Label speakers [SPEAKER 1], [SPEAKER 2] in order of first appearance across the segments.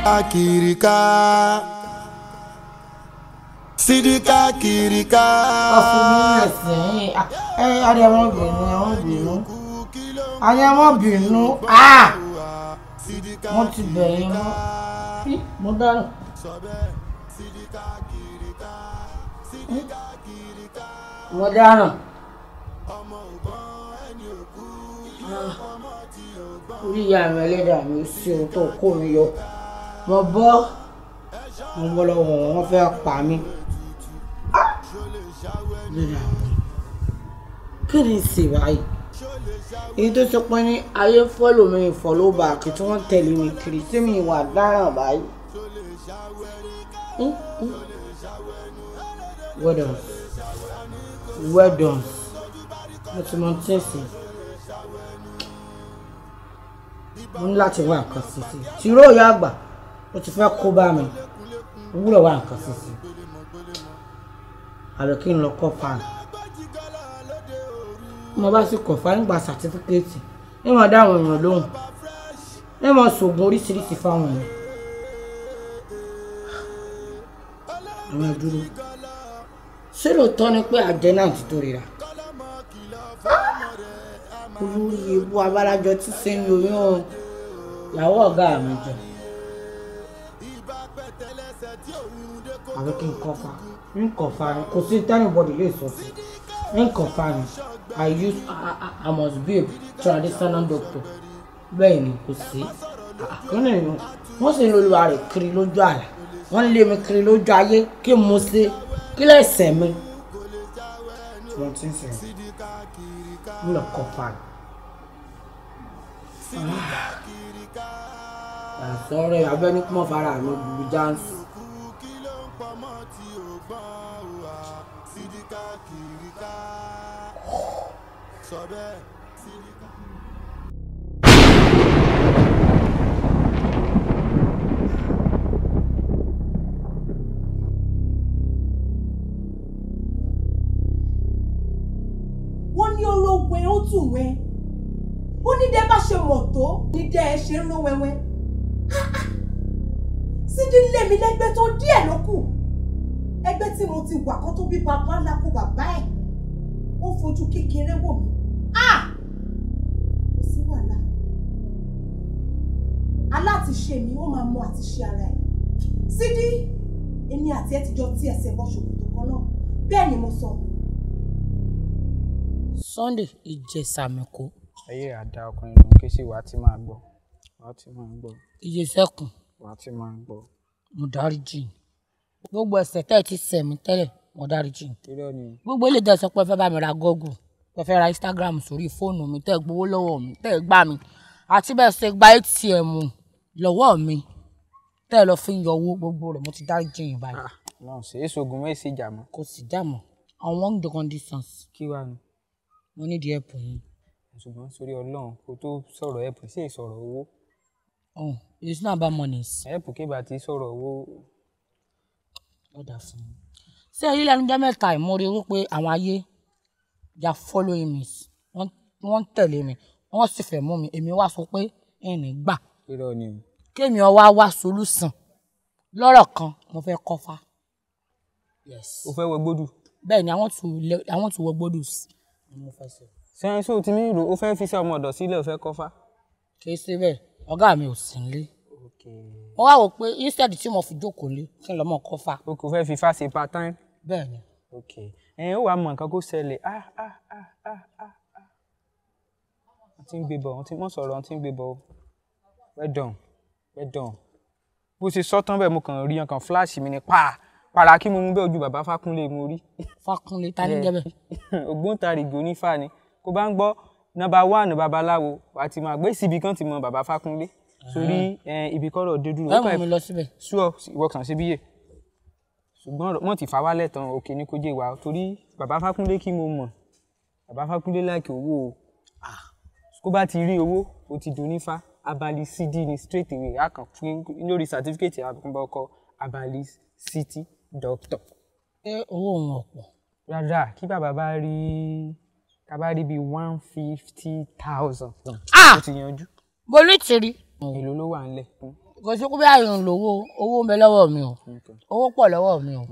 [SPEAKER 1] Akirika Sidi Kakirika.
[SPEAKER 2] Mo ti bẹ̀rẹ̀ mo dáná. Mo dáná. Orí ìyá mi ẹlẹ́dàá mi ó sí ohun tó kó mi yọ. Mo bọ́ lọ́wọ́ wọn fẹ́ pa mí. Kí ni ìsìn báyìí? Èyí tó sọ pé ní ayé follow me follow back tí wọ́n tẹ̀lé mi kiri sí mi ìwà dáràn báyìí. Well done. Well done. Mo ti mọ tí ń sìn. Mo ní láti wá nǹkan sí sí. Tìró ìyá àgbà ó ti fẹ́ kó bá mi. Mo gbúdọ̀ wá nǹkan sí sí. Àbẹ̀ kí n lọ kọ́ fáànù. Mo bá sì kọ̀ fáànù gba sàtífíkẹ́ẹ̀tì. Ní wọ́n dá àwọn èèyàn lóhùn. Ní wọ́n ṣògùn oríṣiríṣi fáwọn èèyàn. Àwọn ẹ̀dúró. Ṣé lóòótọ́ ni pé àjẹ́ náà ti tó rira? Olórí ewu abálájọ tí sẹ́yìn oyún o. Ìyàwó ọ̀gá mi jẹ. Àbẹ̀ kí n kọ́ fa. N kọ̀ fa ni kò sí anybody lè sọ sí. N kọ̀ fa ni I must be a traditional doctor. Bẹ́ẹ̀ ni kò sí. Àkànnì ìyẹn wọ́n sì ń lo olúwa rẹ̀ kiri lójú àlá. Wọ́n lé mi kiri lójú ayé kí mo ṣe kí lẹ́sẹ̀ mi. Wọ́n ti ń sẹ́yìn. Mo lọ kọ̀ fa ni. Àsọ̀rọ̀ abẹ́ni kúmọ̀ fara mi gbùgbù jáǹsì.
[SPEAKER 3] Wọ́n ní olóògbé ó tún wẹ́. Ó ní dẹ́ bá ṣe mọ̀ tó ní dẹ́ ẹ ṣe ń ró wẹ́wẹ́. Sidi lé mi lẹ́gbẹ́ tó díẹ̀ ló kù. Ẹgbẹ́ tí mo ti wà kó tó bí bàbá ńlá kó bàbá ẹ̀. Ó fojú kékeré wò mí. Kò sí wàhálà. Aláàtìṣe mi ó máa mọ àtìṣe ara ẹ̀. Sidi, èmi àti ẹ ti jọ tí ẹsẹ̀ bọ́ ṣòkòtò kan náà. Bẹ́ẹ̀ ni mo sọ.
[SPEAKER 2] Sunday Ìjẹ̀ṣàmẹ̀kọ.
[SPEAKER 4] Ayé àdá ọkùnrin ló ń ké sí wàá tí máa gbọ́. Wàá tí máa gbọ́.
[SPEAKER 2] Ìjẹ̀ṣẹ̀kùn.
[SPEAKER 4] Wàá tí máa gbọ́.
[SPEAKER 2] Mo dáríjì. Gbogbo ẹ̀ṣẹ̀ tẹ́ ẹ ti ṣẹ̀ mí tẹ́lẹ̀ mo dáríjì.
[SPEAKER 4] Irọ́ ni.
[SPEAKER 2] Gbogbo ilé ìjọsìn pé fẹ́ bá mi ra Google, pé fẹ́ ra Instagram sórí fóònù mi, tẹ́ ẹ gbowó lọ́wọ́ mi, tẹ́ ẹ gbà mí. Àti bẹ́ẹ̀ ṣe gba ATM lọ́wọ́ mi, tẹ́ ẹ lọ fi ń yọ owó gbogbo rẹ̀ mo ti dáríjì yín báyìí.
[SPEAKER 4] Náà ṣe é ṣoògùn mẹ́sì jà mọ́.
[SPEAKER 2] Kò sì dà mọ́. I want the conditions.
[SPEAKER 4] Kí wàá ni?
[SPEAKER 2] Mo ní di ẹ̀pù yín.
[SPEAKER 4] Ṣùgbọ́n sórí Ọlọ́run kó tó sọ̀rọ̀ ẹ̀pù sí ìsọ̀rọ̀ owó.
[SPEAKER 2] Oh, it's not about money.
[SPEAKER 4] Ẹ̀pù kébà ti sọ̀rọ̀ owó.
[SPEAKER 2] Ọ̀dà fún mi. Ṣé èyí lẹ́nu jẹ́ mẹ́ta mo rí wípé àwọn ayé ya following me. Wọ́n tẹ̀lé mi. Wọ́n sì fẹ́ mú mi. Èmi wá sọ pé ẹnì gbà.
[SPEAKER 4] Irọ́ ni.
[SPEAKER 2] Kémi ọwá wá solution. Lọ́rọ̀ kan mo fẹ́ kọ́fà. Yes.
[SPEAKER 4] O fẹ́ wọ gbódù.
[SPEAKER 2] Bẹ́ẹ̀ ni I want to wọ gbódù. Mo fẹ́ sọ.
[SPEAKER 4] Sẹ́yìn sóò tí mi rò ó fẹ́ fi sí ọmọ ọ̀dọ̀ sílẹ̀ ó fẹ́ kọ́fà.
[SPEAKER 2] Kì í ṣe bẹ́ẹ̀ ọ̀gá mi ò sí nílé. Wọ́n wá wò pé instead tí mo fi jókòó lé kí n lọ mọ̀ kọ́fà.
[SPEAKER 4] O kò fẹ́ fi fá ṣe part time.
[SPEAKER 2] Bẹ́ẹ̀ ni.
[SPEAKER 4] Ó wàá mọ nǹkan kó ṣẹlẹ̀. Wọ́n ti ń gbé bọ̀ wọ́n sọ̀rọ̀ wọ́n ti ń gbé bọ̀. Well done. Bó ṣe sọ tán bẹ́ẹ̀ mo kàn rí ọkàn flash mi ní para kí mo mú bẹ́ẹ̀ ojú bàbá Fákúnlé mo rí.
[SPEAKER 2] Fákúnlé ta ní jẹ́ bẹ́ẹ̀.
[SPEAKER 4] Ògbóǹtarìgì onífà ni kó bá ń gbọ́ nọ́mbà 1 babaláwo wàá ti máa gbé síbi kan ti mọ bàbá Fákúnlé sórí ibi kọ́rọ̀ dé dúró.
[SPEAKER 2] Ẹ mú mi lọ síbẹ̀.
[SPEAKER 4] Sure ìwọ kàn sí bíyè ṣùgbọ́n wọ́n ti fà wálẹ̀ tán òkè ní kó jẹ́ wa torí bàbá Fákúnlé kí mo mọ̀ bàbá Fákúnlé láìkè owó o kó bá ti rí owó o ti dùn nífà abali Sidi ni straight away a kàn fún lórí certificate àkùnbọ̀ ọkọ̀ abali City doctor.
[SPEAKER 2] Ṣé owó òun ọ̀pọ̀?
[SPEAKER 4] Rárá kí bàbá bá rí bíi 150,000 ó ti yanjú.
[SPEAKER 2] Mo ní tìrí.
[SPEAKER 4] Èló ló wà nílẹ̀?
[SPEAKER 2] kò sí pé bí àyàn lówó owó ń bẹ lọ́wọ́ mi o owó pọ̀ lọ́wọ́ mi o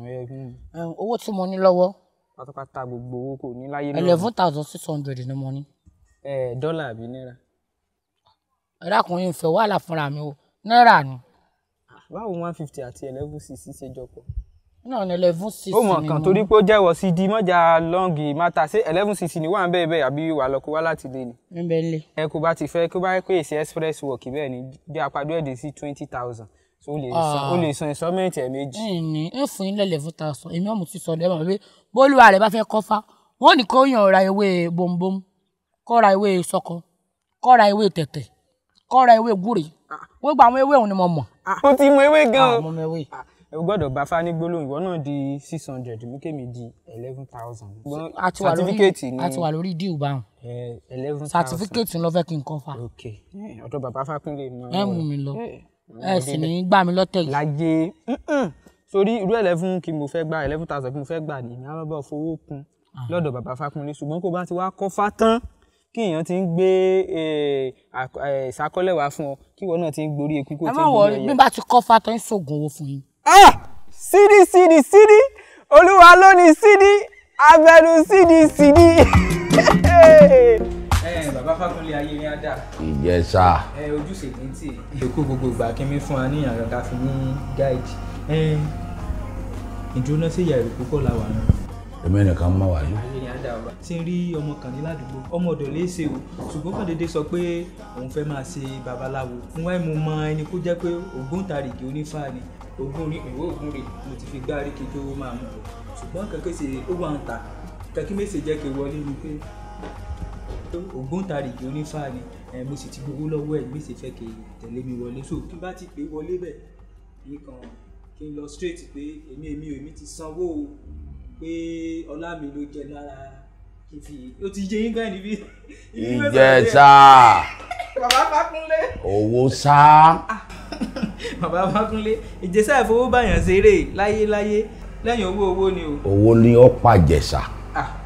[SPEAKER 2] owó tí mo ní lọ́wọ́
[SPEAKER 4] pátápátá gbogbo owó kò ní láyé náà
[SPEAKER 2] 11,600 ni mo ní.
[SPEAKER 4] dọ́là àbí náírà.
[SPEAKER 2] ẹ̀rákùnrin ìfẹ́ wàhálà fúnra mi o náírà ni.
[SPEAKER 4] báwo 150 àti 1160 ṣe jọ pọ̀.
[SPEAKER 2] náà ní 1160
[SPEAKER 4] ó mọ̀ kan torí pé ó jẹ́wọ́ Sidi mọ́jà lọ́ngì mátà ṣé 1160 ni wà ń bẹ́ẹ̀ bẹ́ẹ̀ àbí wà lọ́kọ́ wá láti lé ni.
[SPEAKER 2] ń bẹ́ẹ̀ lé.
[SPEAKER 4] ẹ kó bá ti fẹ́ kó bá pé èsì express work bẹ́ẹ̀ ni bí apàdé ẹ̀dẹ̀ sí 20,000 so ó lè san installment ẹ̀ méjì.
[SPEAKER 2] ní ń fún yín 11,000 èmi ọ̀mù ti sọ lẹ́mọ̀ pé bólúwa rẹ̀ bá fẹ́ kọ́fà wọ́n ní kó yàn ra ewé bombom kó ra ewé sọkọ kó ra ewé tẹ̀tẹ̀ kó ra ewé gúre gbogbo àwọn ewé òun ni mo mọ̀.
[SPEAKER 4] ó ti mọ ewé gan-an.
[SPEAKER 2] mo mọ ewé.
[SPEAKER 4] ẹ gbọ́dọ̀ bá fani gbólóhùn ìwọ náà di 600 mú kémi di 11,000. certificate ni
[SPEAKER 2] a ti wà lórí díù báwọn.
[SPEAKER 4] 11,000
[SPEAKER 2] certificate ló fẹ́ kí n kọ́fà.
[SPEAKER 4] ok ọ̀dọ̀ bàbá Fákúnlé mọ
[SPEAKER 2] ẹ mú mi lọ ẹ sì ní gbà mí lọ́tẹ̀ yìí.
[SPEAKER 4] láyé sórí irú 11 kí mo fẹ́ gbà 11,000 kí mo fẹ́ gbà ní àwọn bá fowó kún lọ́dọ̀ bàbá Fákúnlé ṣùgbọ́n kó bá ti wá kọ́fà tán kí èèyàn ti ń gbé ìsákọ́lẹ̀ wá fún ọ kí ìwọ náà ti ń gborí eku kó ti ń gbórí ẹyẹ.
[SPEAKER 2] bí bá ti kọ́fà tán ń ṣògùn owó fún yín.
[SPEAKER 4] Sidi olúwa ló ní Sidi abẹnú Sidi. Bàbá Fákúnlé ayé mi á dà.
[SPEAKER 5] Ìjẹ̀ṣà.
[SPEAKER 4] Ojúṣe kì í tì èkó gbogbo ìgbà kí mi fún wa ní àrùn ká fi ní gáìdì. Ìdúró sí ìyá ìlú púpọ̀ làwà náà.
[SPEAKER 5] Èmi nìkan mọ̀ wá ní.
[SPEAKER 4] Ayé mi á dà ọba. Tí ń rí ọmọ kan ní ládùúgbò ọmọ ọ̀dọ̀ lè ṣe o ṣùgbọ́n kàn déédéé sọ pé òun fẹ́ máa ṣe babaláwo. Mo wá mo mọ ẹni kó jẹ́ pé ògbóǹtarìgì onífá ni ogun ní ìwé ogun rè mo ti fi gbárí kí tó máa mú bọ̀ ṣùgbọ́n kankan ṣe ó wà ń ta kankan méṣe jẹ́ kí wọlé ni pé ògbóǹtarìgì onífá ni mo sì ti gbowó lọ́wọ́ ẹ̀ méṣe fẹ́ kí tẹ̀lé mi wọlé so kí n bá ti pè wọlé bẹ̀ kí n lọ straight pé èmi ti sanwó o pé ọlá mi ló jẹ lára kí n fi ó ti jẹ yín gan níbí.
[SPEAKER 5] Ìjẹ̀ṣà.
[SPEAKER 4] Bàbá Fákúnlé.
[SPEAKER 5] Owó sá.
[SPEAKER 4] Bàbá Fákúnlé Ìjẹ̀ṣà ìfowóbáyàn ṣeré láyé lẹ́yìn owó ni o.
[SPEAKER 5] Owó ni ó pa Ìjẹ̀ṣà.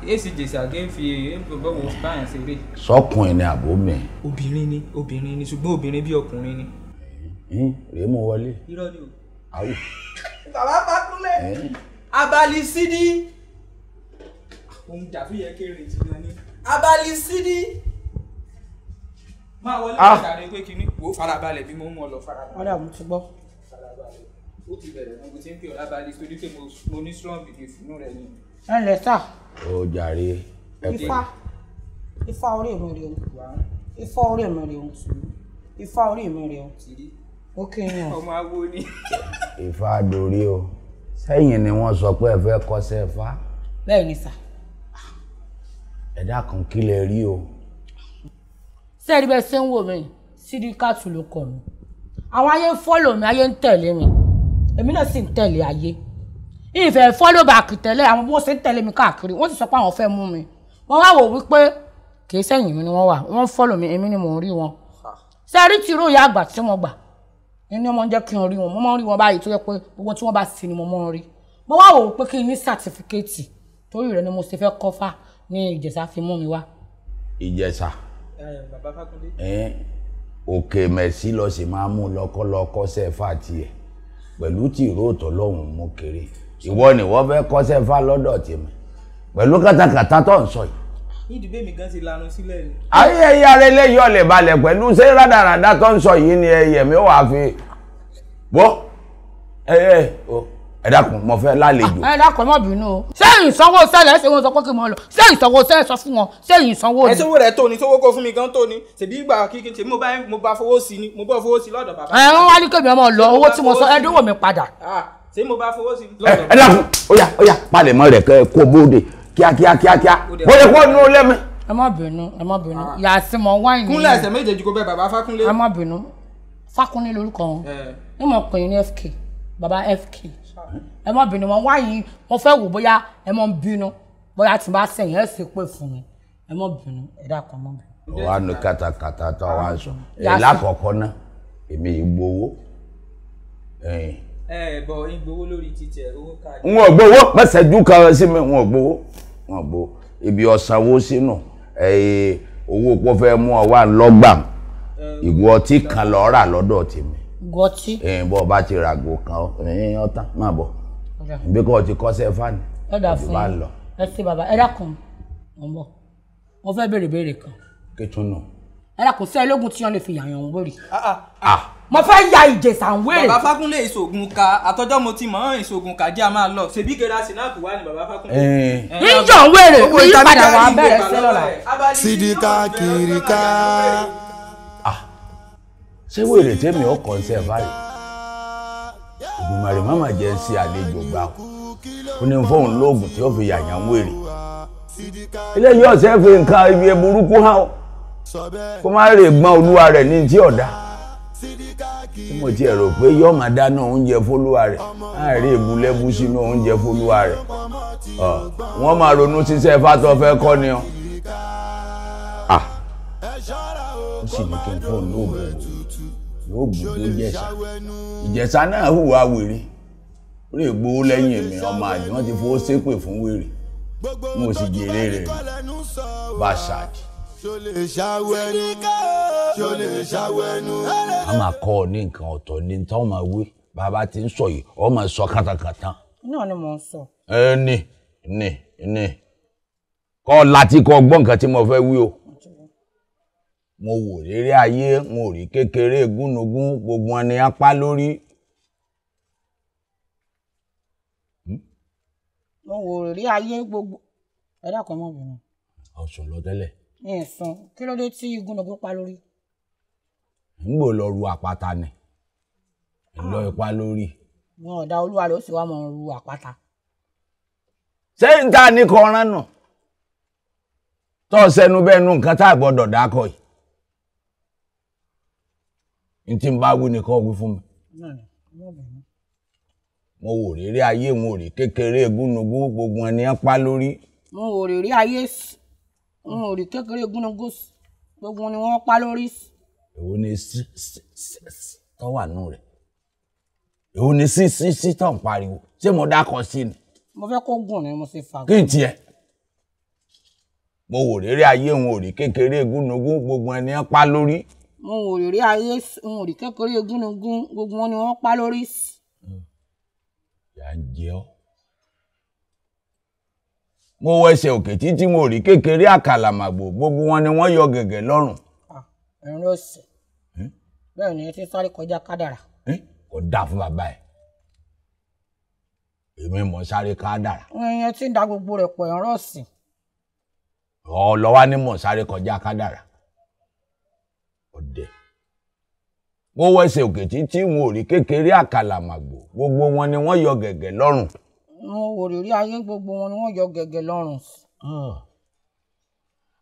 [SPEAKER 4] Èsì Ìjẹ̀ṣà gé ń fi bọ́wọ́ báyàn ṣeré.
[SPEAKER 5] Sọ́kùnrin ni àbómi.
[SPEAKER 4] Obìnrin ni ṣùgbọ́n obìnrin bí ọkùnrin ni.
[SPEAKER 5] Rèé mo wọlé.
[SPEAKER 4] Irọ́ ni o.
[SPEAKER 5] Àwù.
[SPEAKER 4] Bàbá Fákúnlé abali Sidi. Ohun dàbí yẹ kéré ti gan ni. Abali Sidi. Máa wọlé ìdàrí pé kíní wò farabalẹ̀ bí mo mú ọ lọ farabalẹ̀.
[SPEAKER 2] Ọ̀rẹ́ àmú ti gbọ́.
[SPEAKER 4] Farabalẹ̀ ó ti bẹ̀rẹ̀ mo ti ń pè ọ́ lábàálí torí pé mo ní strong belief nínú rẹ̀ ni.
[SPEAKER 2] ẹ ǹlẹ́ sà.
[SPEAKER 5] Ó jàre.
[SPEAKER 2] Ifá orí mi rè o Ifá orí mi rè o Ifá orí mi rè o ó kéèyàn.
[SPEAKER 4] Ọmọ awo ni.
[SPEAKER 5] Ifá dorí o sẹ́yìn ni wọ́n sọ pé ẹ fẹ́ kọ́ṣẹ́ Ifá.
[SPEAKER 2] Bẹ́ẹ̀ ni sà.
[SPEAKER 5] Ẹ̀dá kan kí lẹ rí o.
[SPEAKER 2] Sẹ́ẹ̀rí bẹ́ẹ̀ ṣe ń wò mí Sidi Katu ló kọ mi àwọn ayé ń fọ́lò mi ayé ń tẹ̀lé mi èmi náà sì ń tẹ̀lé ayé ìfẹ́ fọ́lò back tẹ̀lé àwọn bó ṣe ń tẹ̀lé mi káàkiri wọ́n sì sọ pé àwọn fẹ́ mú mi wọ́n wá wò wípé kì í sẹ́yìn mi ni wọ́n wà wọ́n fọ́lò mi èmi ni mò ń rí wọn sẹ́ẹ̀rí tìró ìyá àgbà tí wọ́n gbà ẹni ọmọ ń jẹ́ kí n rí wọn mo máa ń rí wọn báyìí tó yẹ pé gbogbo tí wọ́n bá sí ni mo máa ń rí mo wá wò wípé kí n ní sàtífíkẹ́ẹ̀tì torí rẹ̀ ni mo ṣe fẹ́ kọ́fà ní Ìjẹ̀ṣà fi mú mi wá.
[SPEAKER 5] Ìjẹ̀ṣà.
[SPEAKER 4] Bàbá Fákúnlé.
[SPEAKER 5] Òkè mẹ̀sí lọ sì máa mú lọ́kọ́sẹ́ Ifá tiẹ̀ pẹ̀lú tìró tọ́lọ́hún mú kéré ìwọ ni wọ́n fẹ́ kọ́sẹ́ Ifá lọ́dọ̀ tèmi pẹ̀lú kátàkátà tó ń sọ yìí.
[SPEAKER 4] Ìdìbò mi gan ti lanu sílẹ̀ ni.
[SPEAKER 5] Ayé ẹyẹ ara eléyìí ọ̀lẹ̀ balẹ̀ pẹ̀lú ṣé rádaràdá tó ń sọ yìí ni ẹyẹ mi ó wàá fi wọ́ ẹ dákun mo fẹ́ lálejò.
[SPEAKER 2] Ẹ dákun má bínú o. Ṣé ìsanwó sẹ́lẹ̀ ṣe wọ́n sọ pé kí n mọ lọ? Ṣé ìsanwó sẹ́lẹ̀ sọ fún wọn? Ṣé ìsanwó ni?
[SPEAKER 4] Ẹ sówó rẹ̀ tó ni sówó kó fún mi gan tó ni. Ṣèbí ìgbà kíkí ṣe mo bá fowó sí ni mo bọ́ fowó sí lọ́dọ̀ bàbá.
[SPEAKER 2] Wọ́n wá ní kébì ọmọ lọ owó tí mo sọ ẹ dínwó mi padà.
[SPEAKER 4] Ṣé mo bá fowó sí lọ́dọ̀ bàbá?
[SPEAKER 5] Ẹ dákun ó yá palẹ̀mọ́ rẹ̀ kẹ́ kó bóde kíákíá bóde kó nú lẹ́mí.
[SPEAKER 2] Ẹ má bínú yàtí mọ wáìnì.
[SPEAKER 4] Kúnlẹ̀ ẹsẹ̀ méjèèjì kó bẹ bàbá Fákúnlé.
[SPEAKER 2] Ẹ má bínú Fákúnlé lórúkọ wọn ní mo pè ní FK bàbá FK ẹ má bínú wọn wáyé wọn fẹ́ wò bóyá ẹ má bínú bóyá tí n bá sẹ́yìn ẹ sì pè fún mi ẹ má bínú ẹ dákun má bínú.
[SPEAKER 5] wàá nu kàtàkàtà tó wàá sọ lákọ̀ọ́kọ́ náà èmi ìgbowó.
[SPEAKER 4] Bọ̀ ìgbowó lórí títí ẹ̀ owó káàdì.
[SPEAKER 5] N ò gbowó mẹ́sẹ̀jú kan sí mi n ò gbowó ibi ọ̀sánwó sínú owó pọ́ fẹ́ mú ọ wá lọ́gbà ìwọ tí kan lọ́ọ́ rà lọ́dọ̀ tèmi
[SPEAKER 2] Gọtí.
[SPEAKER 5] Bọ́ bá ti ràgò kan ọ̀tán máa bọ̀. Bí kò ti kọ́sẹ́ fáni.
[SPEAKER 2] Ẹ dà fún mi. Ẹ ṣé bàbá, ẹ dákun. Mo ń bọ̀. Mo fẹ́ béèrè kan.
[SPEAKER 5] Kí tún nù?
[SPEAKER 2] Ẹ dákun sí ẹlógún tí wọ́n lè fi yàyàn ń wèrè. Mo fẹ́ ya Ìjẹ̀ṣà ń wèrè.
[SPEAKER 4] Bàbá Fákúnlé ìṣògùn ka àtọ́jọ́ mo ti mọ̀ ìṣògùn ka jẹ́ a máa lọ. Ṣebí kera sinapu wá ní bàbá Fákúnlé.
[SPEAKER 2] Níjọ́ ń wèrè, èyí padà wà bẹ̀rẹ̀ sí lọ́la.
[SPEAKER 1] Sidi káàkiri.
[SPEAKER 5] Ṣé wèrè tèmi ó kàn sí ẹ báyìí? Ìgbìmọ̀rì máma jẹ́ ń ṣe àlejò gbà ó ní fóun lóògùn tí ó fi yàyàn wèrè. Ilé yóò ṣe fi nǹkan ibi burúkú hàn ó kó má rè gbọ́n olúwa rẹ̀ ní tí ọ̀dà. Tí mo ti rò pé yóò máa dáná oúnjẹ fólúwa rẹ̀ láàrin ìbúlẹ́bú sínú oúnjẹ fólúwa rẹ̀. Wọ́n máa ronú ṣiṣẹ́ fátọ́ fẹ́ kọ́ ni ọ́. Ó sì ní kí n fóun lóògùn tó jẹ̀ṣà. Ìjẹ̀ṣà náà hùwà wèrè. Ó lè gbowó lẹ́yìn èmi ọmọ àdì wọ́n ti fowó ṣépè fún wèrè. Mo sì jèrè rẹ̀ bá ṣáàjì. A máa kọ́ ọ ní nǹkan ọ̀tọ̀ ní tí wọ́n máa wí. Bàbá ti ń sọ yìí, ọ máa sọ kátàkátà.
[SPEAKER 2] Náà ni mò ń sọ.
[SPEAKER 5] Ní. Kọ́ láti kọ́ gbọ́ nǹkan tí mo fẹ́ wí o. Mo wò rere ayé, mo rí kékeré gúnugún, gbogbo wọn ni apá lórí.
[SPEAKER 2] Mo wò rí ayé gbogbo. Ẹ dákun mọ́ bìnrin.
[SPEAKER 5] Ọ̀sùn lọ tẹ́lẹ̀.
[SPEAKER 2] Ìsùn kí ló dé tí gúnugún pa lórí?
[SPEAKER 5] Ń gbò lọ ru àpáta ni. Lọ ipa lórí.
[SPEAKER 2] Wọn ò dá olúwa rẹ̀ ó sì wá mọ̀ ru àpáta.
[SPEAKER 5] Ṣé ń ta ní kọran nù? Tọ́ sẹ́nu bẹ́ẹ̀ nu nǹkan tá a gbọ́dọ̀ dákọ̀ yìí. N tí ń bá wí ni kọ́ wí fún mi. Mo wò rere ayé, mo rí kékeré gúnugún, gbogbo ẹni apá lórí.
[SPEAKER 2] Mo wò rere ayé, mo rí kékeré gúnugún, gbogbo ni wọ́n pa lórí.
[SPEAKER 5] Èwo ni tó wà nù rẹ̀? Èwo ni sí tó ń pariwo? Ṣé mo dákọ̀ sí ni?
[SPEAKER 2] Mo fẹ́ kó gùn ni mo ṣe fà.
[SPEAKER 5] Kí n tiẹ̀? Mo wò rere ayé, mo rí kékeré gúnugún, gbogbo ẹni apá lórí.
[SPEAKER 2] Mo wò rere ayé, mo rí kékeré gúnugún, gbogbo wọn ni wọ́n pa lórí.
[SPEAKER 5] Yà ń jẹ ọ́. Mo wọ ẹsẹ̀ òkè títí mo rí kékeré àkàlàmàgbò, gbogbo wọn ni wọ́n yọ gẹ̀gẹ̀ lọ́rùn.
[SPEAKER 2] Ẹ̀rín ọ̀sẹ̀. Bẹ́ẹ̀ ni ẹ ti sáré kọjá kádàrà.
[SPEAKER 5] Kò dáa fún bàbá ẹ̀. Èmi mọ̀ sáré kádàrà.
[SPEAKER 2] Ẹ̀yin ti ń da gbogbo rẹ̀ pọ̀ ẹ̀rín ọ̀sẹ̀.
[SPEAKER 5] Ọlọ́wà ni mọ̀ sáré kọjá kádàrà. Ọdẹ. Mo wọ ẹsẹ̀ òkè títí mo rí kékeré àkàlàmàgbò, gbogbo wọn ni wọ́n yọ gẹ̀gẹ̀ lọ́rùn.
[SPEAKER 2] Mo wò rere ayé, gbogbo wọn ni wọ́n yọ gẹ̀gẹ̀ lọ́rùn.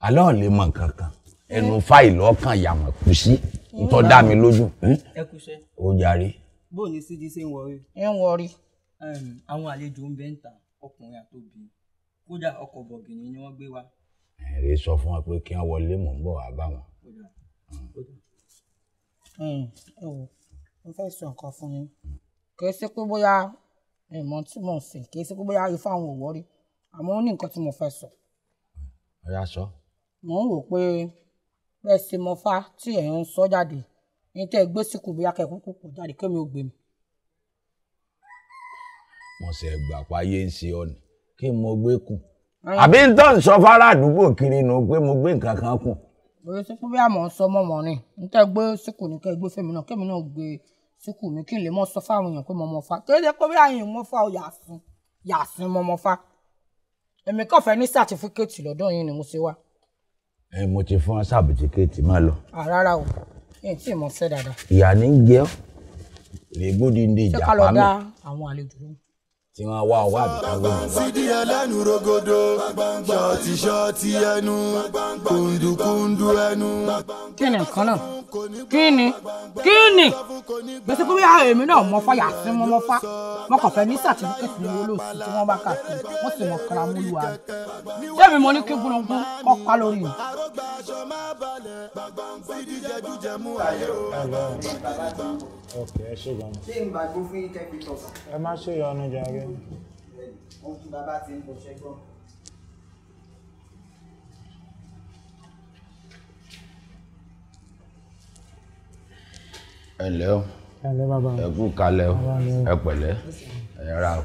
[SPEAKER 5] Àlọ́ lè mọ nǹkan kan. Ẹnu fáìlì ọkàn yàmọ̀ kù sí. Ntọ́ dá mi lójú.
[SPEAKER 4] Ẹ kúṣẹ́.
[SPEAKER 5] Ó jàre.
[SPEAKER 4] Bó ni Sidi ṣe ń wọrí?
[SPEAKER 2] Ń wọrí.
[SPEAKER 4] Àwọn àlejò ń bẹ ń ta ọkùnrin àtòbí. Kódà ọkọ̀ bọ̀gìnì ni wọ́n gbé wá.
[SPEAKER 5] Ẹ̀rẹ́ sọ fún wọn pé kí wọ́n wọlé mò ń bọ̀ wá bá wọn.
[SPEAKER 2] Ẹ wò, mo fẹ́ sọ nǹkan fún yín. Kì í ṣe pé bóyá ìmọ̀ tí mò ń sè, kì í ṣe pé bóyá ifá àwọn ò wọrí. Àmọ́ ó ní nǹkan tí mo fẹ́ sọ.
[SPEAKER 5] Ó yá sọ.
[SPEAKER 2] Mò ń wò pé bẹ́ẹ̀ ṣe mọ fá tí ẹ̀yin ń sọ jáde. Ní tẹ́ ẹ gbé síkù bóyá kẹ́kọ̀ọ́ kò jáde kémi ò gbé mi.
[SPEAKER 5] Mo ṣe gbà páyé ń ṣe ọ̀nì kí mo gbé kù. Àbí ń tọ́ ń sọ fárá àdúgbò kiri nù pé mo gbé nǹkan kan kù.
[SPEAKER 2] Bóyá sí pé bí àmọ́ ń sọ mọ́mọ́ ni, ní tẹ́ gbé síkù ní kẹ́ gbé fèmí náà, kémi náà gbé síkù mi kí n lè mọ́ sọ fáwọn èèyàn pé mo mọ fa. Kéde pé bí àyìn mọ́ fa yàsín mo mọ fa. Èmi kàn fẹ́ ní sàtífíkẹ́ẹ̀tì lọ́dọ̀ yín ni mo ṣe wá.
[SPEAKER 5] Mo ti fún sàtífíkẹ́ẹ̀tì máa lọ.
[SPEAKER 2] Rárá o, èyí tí mo fẹ́ dáadáa.
[SPEAKER 5] Ìyá ní ń jẹ́ ọ́. Rèébódì ń dé ìjà pa mí.
[SPEAKER 2] Ṣé ká lọ dá àwọn àlejò lóhùn?
[SPEAKER 5] Tí wọ́n wá ọwọ́ àbíká lóhùn.
[SPEAKER 1] Sidi ẹlẹ́nu rogodo, ṣọ́ọ̀tì ẹnu, kùndùkùndù ẹnu.
[SPEAKER 2] Kí ni nǹkan náà? Kí ni? Gbèsè pé bí èmi náà mọ fá yàsín mo mọ fá. Wọ́n kàn fẹ́ ní sàtífíkẹ́ẹ̀tì ní olóòsì tí wọ́n bá káàkiri. Wọ́n sì mọ kára mú lùwà. Ṣé mi mo ní kí gúnugún kọ́ pa lórí mi?
[SPEAKER 6] Okay, ẹ ṣe gan.
[SPEAKER 7] Ṣé ń gbàgbó fún yín kẹ́kì tọ̀?
[SPEAKER 6] Ẹ má ṣe ìyọnu jàre.
[SPEAKER 7] Wọ́n kí bàbá ti ń bọ̀ ṣẹ́gbọ́n.
[SPEAKER 5] Ẹ ǹlẹ́ o.
[SPEAKER 6] Hello, bàbá.
[SPEAKER 5] Ẹ kú kalẹ̀ o. Ẹ pẹ̀lẹ́. Ẹ ra o.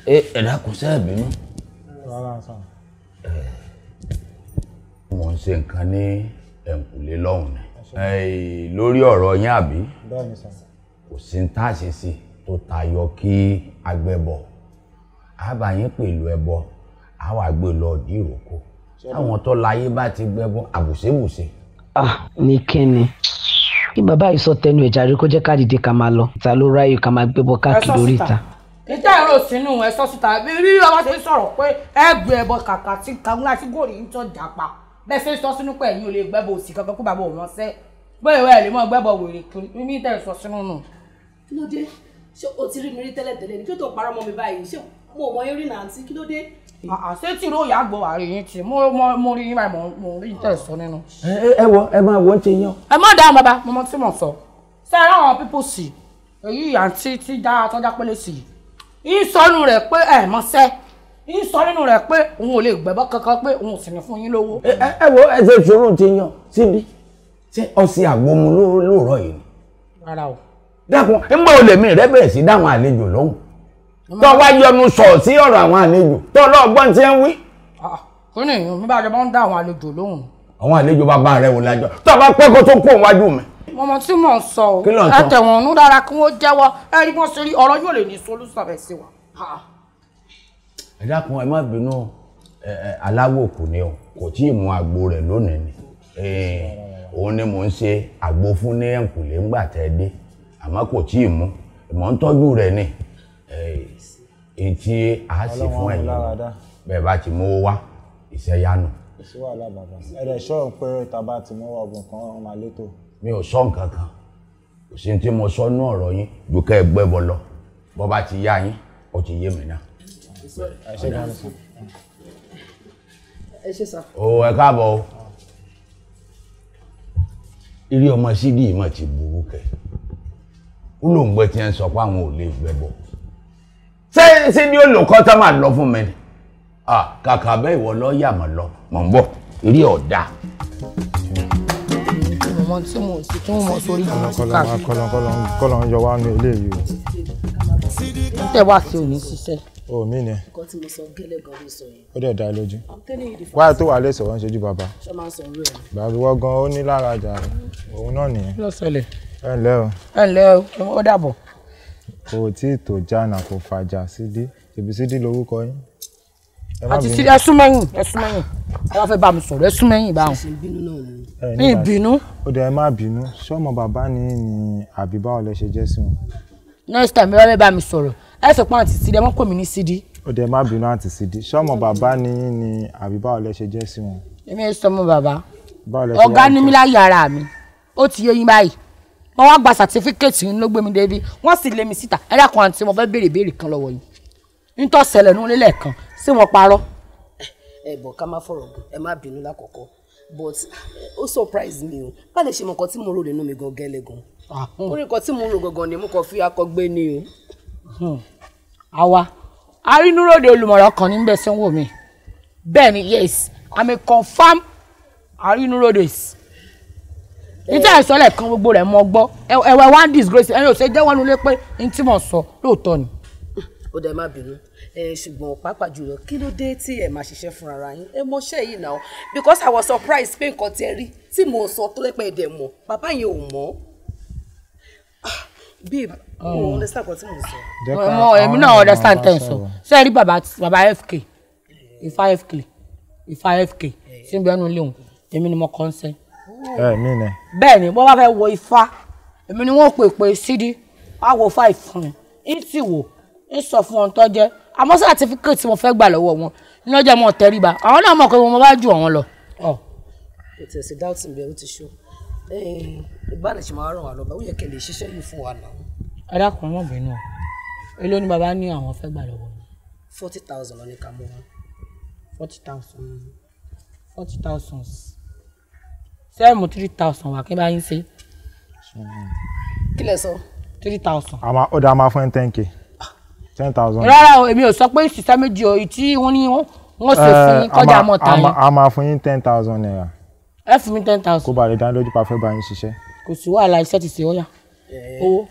[SPEAKER 5] Ẹ dákun ṣé bínú.
[SPEAKER 6] Rárá sà.
[SPEAKER 5] Mo ń ṣe nǹkan ní ẹ̀ǹkùlé lọ́hùn ni. Lórí ọ̀rọ̀ yín àbí?
[SPEAKER 6] Bẹ́ẹ̀ni sà.
[SPEAKER 5] Kò sí ń tàṣe sí tó tayọ kí agbẹ́bọ̀. Àbá yín pẹ̀lú ẹbọ, àwa gbé lọ dí ìrókò. Àwọn tó láyé bá ti gbẹ́bọ àbùṣebùṣe.
[SPEAKER 8] Ní kíni? Kí bàbá yìí sọ tẹnu ẹ̀jà rí kó jẹ́ ká dìde ká máa lọ. Ìta ló ráyè ká máa gbẹ́bọ káàkiri orí ìta.
[SPEAKER 2] Ìta ẹ̀rọ sínú ẹ̀ sọ síta bí rí ọba ṣe ń sọ̀rọ̀ pé ẹgbẹ́ ẹbọ kàkà tí kàmúlá tí gòrì ń tọ́ jàpá. Bẹ́ẹ̀ ṣe sọ sínú pé ẹ̀yin ò lè gbẹ́bọ òsì kankan kó bàbá òun ọ̀sẹ́. Bẹ́ẹ̀ wẹ̀ lè mọ́ gbẹ́bọ wèrè kiri mímí tẹ̀ sọ sínú nù.
[SPEAKER 9] Kí ló dé? Ṣé o ti rí mi rí tẹ́lẹ̀tẹ́lẹ̀ ni? Kí ló tó parọ́ mọ́ mi báyìí? Ṣé mo mọ eré náà àǹtí? Kí ló dé?
[SPEAKER 2] Ṣé tí ló yà gbọ́ wà rí yín tí mo rí yín báyìí mo rí tẹ̀ sọ nínú.
[SPEAKER 5] Ẹ máa wọ́n ti yan.
[SPEAKER 2] Ẹ má dáhùn bàbá mo mọ tí mo sọ. Ṣé ẹ ráwọn pípò sí èyí àǹtí tí dá tọ́já pélé sí i. Ìsọnù rẹ̀ pé ẹ̀ mọ́sẹ́. Ìsọ nínú rẹ̀ pé òun ò lè gbẹ́bọ́ kankan pé òun ò sì ní fún yín lówó.
[SPEAKER 5] Ẹ wo ẹ ṣe sùúrù ti yan síbi. Ṣé ọsì àgbomu lóòrọ̀ yìí ni?
[SPEAKER 2] Rárá o.
[SPEAKER 5] Dákun ń bọ̀ olè mi rẹ bẹ̀rẹ̀ sí dáhùn àlejò lóhùn. Tó wá yọnu sọ̀ sí ọ̀rọ̀ àwọn àlejò tó lọ́gbọ́n tí ń wí.
[SPEAKER 2] Kí ni ìyún mi bá jọ bá ń dá àwọn àlejò lóhùn?
[SPEAKER 5] Àwọn àlejò bàbá rẹ̀ wò lájọ. Tó bá pẹ́ kó tó kó wájú mi.
[SPEAKER 2] Mo mọ tí mò ń sọ o.
[SPEAKER 5] Kí ló ń sọ?
[SPEAKER 2] Ẹ tẹ̀wọ̀n ọ̀nù dára kí wọ́n jẹ́wọ́. Ẹ rí bọ́n ṣe rí ọ̀rọ̀ yóò lè ní solúsọ̀ bẹ̀ sí wa.
[SPEAKER 5] Ẹ dákun ẹ má bínú aláwọ̀ kù ni o kò tí ì mú àgbo rẹ̀ lónìí ni. Òun ni mò ń ṣe àgbo fún ní ẹ̀ǹkùlé ńgbà tẹ́ dé àmọ́ kò tí ì mú mò ń tọ́jú rẹ̀ ni. Èyí tí a sì fún ẹ̀yin bẹ́ẹ̀ bá ti mú wá iṣẹ́ yánu.
[SPEAKER 6] Sí wàhálà bàbá. Ẹ dẹ̀ ṣọ́ pé tàbá ti mú ọ̀bùn kan wọn máa létò.
[SPEAKER 5] Mi ò sọ nǹkan kan kò sí tí mo sọ nú ọ̀rọ̀ yín ju kẹ́ ẹ gbẹ́bọ lọ bọ́ bá ti yá yín ó ti yé mi náà.
[SPEAKER 6] Ẹ ṣe gan sà.
[SPEAKER 9] Ẹ ṣe sà.
[SPEAKER 5] O ẹ káàbọ̀ o. Ilé ọmọ Sidi mọ̀ ti burú kẹ̀. Ó lóun gbẹ́ tí ń sọ pé àwọn ò lè gbẹ́bọ. Ṣé Sidi olùkọ́ tó máa lọ fún mi ni? Kàkà bẹ́ẹ̀ ìwọ lọ yà mọ̀ lọ mọ̀ ń bọ̀ ilé ọ̀dà.
[SPEAKER 2] Mo tí mo sì tún mọ sórí
[SPEAKER 6] Kọ́lọ̀ ń yọ wá ní ilé yìí o.
[SPEAKER 2] n tẹ́ wá sí òní ṣiṣẹ́.
[SPEAKER 6] O mi ni.
[SPEAKER 9] Nǹkan tí mo sọ gẹ́lẹ́ gan ló sọ yẹn.
[SPEAKER 6] Ó dẹ̀ dá lójú.
[SPEAKER 9] I'm telling you the fact.
[SPEAKER 6] Wáyé tó wà lẹ́sẹ̀ wọ́n ń ṣojú bàbá.
[SPEAKER 9] Ṣé máa ń sọ ọ̀rọ̀ ẹ̀?
[SPEAKER 6] Bàbá wọ́n gan ó ní lára àjà rẹ̀. Òun náà nìyẹn.
[SPEAKER 2] Lọ ṣẹlẹ̀.
[SPEAKER 6] Ẹ ǹlẹ́ o.
[SPEAKER 2] Ẹ ǹlẹ́ o ó dàbọ̀.
[SPEAKER 6] Kò tí ì tó jánà kò fàjà Sidi. Ṣèbí Sidi lorúkọ yín.
[SPEAKER 2] Àti Sidi ẹ sún mẹ́yìn ẹ sún mẹ́yìn. Ẹ wá fẹ́ bá mi sọ̀rọ̀ ẹ sún mẹ́yìn báwọn.
[SPEAKER 9] Ṣé ìbínú náà ni?
[SPEAKER 2] Ní ìbínú.
[SPEAKER 6] Ó dẹ̀ má bínú. Ṣọ́mọ bàbá ni àbí báwo lẹ ṣe jẹ́ sí wọn?
[SPEAKER 2] Next time ẹ wá fẹ́ bá mi sọ̀rọ̀ ẹ sọ pé àǹtí Sidi ẹ mọ́ pè mí ní Sidi.
[SPEAKER 6] Ó dẹ̀ má bínú àǹtí Sidi. Ṣọ́mọ bàbá ni àbí báwo lẹ ṣe jẹ́ sí wọn?
[SPEAKER 2] Èmi ẹ sọmọ bàbá.
[SPEAKER 6] Báwo lẹ ṣe
[SPEAKER 2] Ọ̀gá ni mí láyé ara mi. Ó ti yé yín báyìí. Wọ́n wá gba certificate yín ló gbé mi débi. Wọ́n sì lé mi síta. Ẹ dákun àǹtí mo fẹ́ béèrè kan lọ́wọ́ yín. Nítọ́ ṣẹlẹ̀ nínú ilé kan ṣé wọ́n parọ́?
[SPEAKER 9] Ẹ bọ̀ ká má fọ̀rọ̀ gùn, ẹ má bínú lákọ̀ọ́kọ́. But ó surprise mi o. Bá lè ṣe mọ nǹkan tí mo rò nínú mi gan gẹ́lẹ́ gan. Orí nǹkan tí mo rò gangan ni mo kàn fi akọgbé ni o.
[SPEAKER 2] Àwa arínúròde olùmọ̀ràn kan ní bẹ́ẹ̀ sẹ́wọ̀n mi. Bẹ́ẹ̀ ni yes, I'm a confirm arínúròde. Níta ìsọ̀lẹ̀ kan gbogbo rẹ̀ mọ́ gbọ́. Ẹ̀wẹ̀ one disgrace ẹ̀yin ò ṣe jẹ́ wọ́n lulẹ̀ pé ní tí mo sọ lóòótọ́ ni.
[SPEAKER 9] Ó dẹ̀ má bínú. Ṣùgbọ́n pàápàá jùlọ kí ló dé tí ẹ máa ṣiṣẹ́ fún ara yín? Ẹ mọṣẹ́ yìí náà because I was surprised pé nǹkan tí ẹ rí tí mo sọ tó lẹ́pẹ́ ẹ̀dẹ̀ mọ̀ bàbá yẹn ò mọ̀. Babe, mo understand nǹkan tí mo sọ.
[SPEAKER 2] Èmi náà understand tẹ́ ẹ sọ. Ṣé ẹ rí bàbá FK? Ifá FK sí ibi ẹnu ilé òun èmi ni mo kàn ń sẹ́.
[SPEAKER 6] Mi nẹ.
[SPEAKER 2] Bẹ́ẹ̀ ni wọ́n bá fẹ́ wo Ifá èmi ni wọ́n pè Sidi á wo 5 fún mi. Ń sì wò ń sọ fún wọn tó jẹ́ àmọ́ certificate tí mo fẹ́ gbà lọ́wọ́ wọn ní ọjọ́ mọ́ tẹríba àwọn náà mọ̀ pé mo bá jù àwọn lọ.
[SPEAKER 9] Kò tẹ̀ sí doubting bẹ́ẹ̀ ó ti ṣó ìbánisẹ̀ máa ràn wá lọ́ba ó yẹ kẹ́ lè ṣiṣẹ́ yìí fún wa náà.
[SPEAKER 2] Ẹ dákun ọmọ bínú èló ni bàbá ní àwọn fẹ́ gbà lọ́wọ́ mi.
[SPEAKER 9] 40,000 lọ ní ká mú wọn.
[SPEAKER 2] 40,000 sẹ́ẹ̀mù 3,000 wà kí n bá yín ṣe.
[SPEAKER 9] Kí lẹ sọ?
[SPEAKER 2] 3,000.
[SPEAKER 6] Ó dá máa fún ẹ 10k. 10,000.
[SPEAKER 2] Rárá o èmi ò sọ pé ìṣiṣẹ́ méjì o tí wọ́n ní wọ́n ṣe fún yín kọjá mọ́ ta yín.
[SPEAKER 6] A máa fún yín 10,000 naira.
[SPEAKER 2] Ẹ fún mi 10,000.
[SPEAKER 6] Kó bá lè dá lójú pa fẹ́ bá yín ṣiṣẹ́.
[SPEAKER 2] Kò sí wàhálà iṣẹ́ ti ṣe ó yá. owó.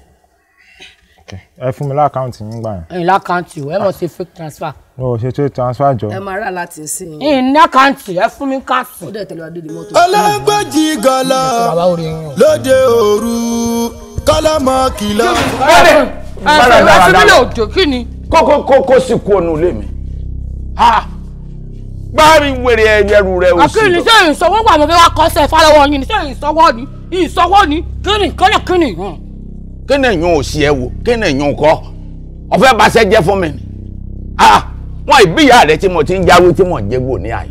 [SPEAKER 6] ẹ fún mi lákàntì yín gbà yẹn.
[SPEAKER 2] ẹ̀yin lákàntì o ẹ mọ̀ ṣe fake transfer.
[SPEAKER 6] o ṣe tó transfer jọ.
[SPEAKER 9] ẹ máa rà láti sìn.
[SPEAKER 2] ẹ̀yin lákàntì ẹ fún mi káàsì.
[SPEAKER 9] ó dẹ̀ tẹ̀lé adé di mọ́tò.
[SPEAKER 1] ọlọ́gbẹ́jì gọ́lá lóde òru kọ́lọ́mọ kìlọ̀.
[SPEAKER 2] ẹ fi mílẹ̀ òjò kí ni.
[SPEAKER 5] kókó sì kú ònú lé mi. gbáàrí wèrè ẹrù rẹ ò sí.
[SPEAKER 2] àkíní ṣé ìsọwọ́ wà mọ́ bí wàá kọ́ sẹ́ fálọ́wọ́ yín ni ṣé ìsọwọ́ ni kíni.
[SPEAKER 5] kíni ìyún ò sí ẹ wo kíni ìyún kọ́ ọ̀fẹ́ bá ṣe jẹ́ fún mi ni. wọn ìbíyà rẹ tí mo ti ń jáwé tí mo ń jégbò ní àyè.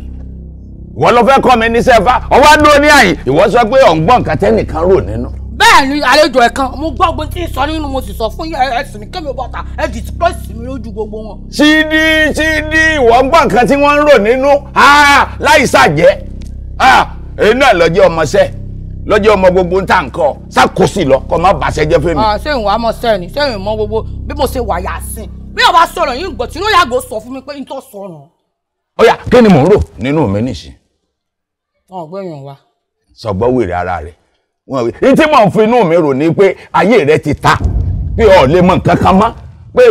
[SPEAKER 5] ìwọ ló fẹ́ kọ́ mi ní sẹ́fà ọwọ́ dúró ní àyè ìwọ sọ pé ọ̀ǹgbọ́n nǹkan tẹ́nìkan rò nínú.
[SPEAKER 2] bẹ́ẹ̀ ni àlejò ẹ̀ kan mo gbọ́ gbé tí ń sọ nínú mo sì sọ fún ẹ̀sìn ní kémi bọ́ta ẹ̀ disgrace mi lójú gbogbo wọn.
[SPEAKER 5] Sidi ìwọ gbọ́ nǹkan tí wọ́n ń rò nínú láì ṣàjẹ́ èyí náà lọ́jọ́ ọmọọṣẹ́ lọ́jọ́ ọmọ gbogbo ń tà ń kọ́ sákòsì lọ kọ́ má bàṣẹ jẹ́ fún mi.
[SPEAKER 2] sẹ́yìn wàá mọ̀ sẹ́yìn sẹ́yìn mọ́ gbogbo bí mo ṣe wà yà sí bí ọba sọ̀rọ̀ yín gbọ́ tí ló yàgò sọ fún mi pé n tó sọ̀rọ̀.
[SPEAKER 5] ó yá kí ni mò ń rò nínú mi nìṣí.
[SPEAKER 2] wọn gbẹ̀yìn wa.
[SPEAKER 5] sọgbọ́n wèrè ara rẹ̀ wọ́n wí ní tí mò ń fi inú mi rò ní pé ayé rẹ ti ta pé ọ̀ lè mọ nǹkan kan mọ́ pé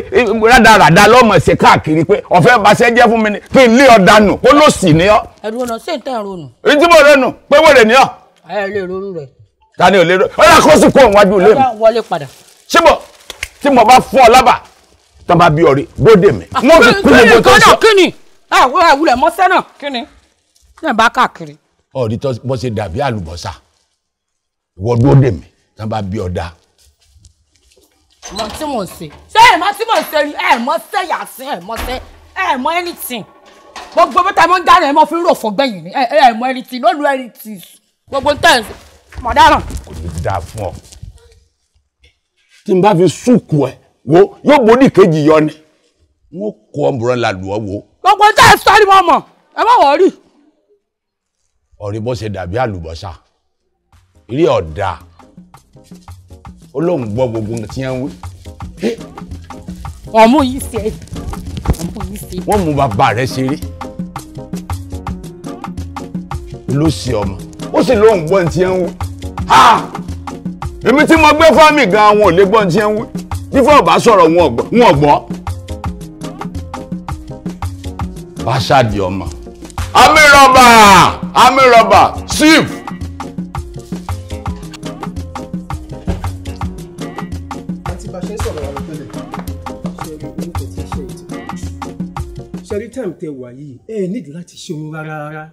[SPEAKER 5] rádaràda lọ́mọ ṣe káàkiri pé ọ̀fẹ́ bàṣẹ jẹ́ fún mi ni kí n lé ọ dànù ó ló sì ní ọ.
[SPEAKER 2] ẹ̀rù ọ̀nà ṣé n tẹ́ ẹ̀rù ọ̀nà.
[SPEAKER 5] èyí tí mo rẹnu pé wèrè ní ọ.
[SPEAKER 2] ẹ lè ronú rẹ.
[SPEAKER 5] ta ni ò lè ro ó yà kó sì kó òun wájú ilé mi.
[SPEAKER 2] wọlé padà.
[SPEAKER 5] síbò tí mo bá fún ọ lábà tó bá bí ọ̀rẹ́ bóde mi. wọ́n fi kú gbogbo tó sọ.
[SPEAKER 2] kíni àwùrẹ̀ mọ́sẹ́ náà kíni ní bá káàkiri.
[SPEAKER 5] ọ̀rí tó bọ́ ṣe dàbí àlùbọ́sà ìwọ bóde mi tó bá bí ọ̀dà.
[SPEAKER 2] mọ tí mò ń ṣe ṣé ẹ mọ tí mò ń ṣe ẹ mọ ṣe yàsín ẹ mọ anything gbogbo bí táwọn ń dáná ẹ mọ fi ń rò fún gbẹ̀yìn ni ẹ mọ anything ló lu anything gbogbo ń tẹ̀ mọ̀dáràn.
[SPEAKER 5] kò ní dáa fún ọ tí n bá fi súnkù ẹ wo yóò bódì kejì yọ ni wọn kọ ọmọbìnrin la lù ọ wo.
[SPEAKER 2] gbogbo ń tẹ̀ sọ́ọ́rì mọ́ ọmọ ẹ má wọ̀ rí.
[SPEAKER 5] ọ̀rí bó ṣe dàbí àlùbọ́sà ilé ọ̀dà ó lóun gbọ́ gbogbo tí wọ́n wí.
[SPEAKER 2] ọmọ yìí ṣe ọmọ yìí ṣe.
[SPEAKER 5] wọ́n mú bàbá rẹ̀ ṣeré ló ṣe ọmọ ó sì lóun gbọ́ tí wọ́n wí. èmi tí mo gbé fámì gan àwọn ò lè gbọ́ tí wọ́n wí bí fún ọba sọ̀rọ̀ wọn gbọ́. bá ṣáàdì ọmọ amírọ̀bà síf.
[SPEAKER 10] ṣẹ́rí time tẹ wà yìí ẹ nídìí láti ṣe ohun rárá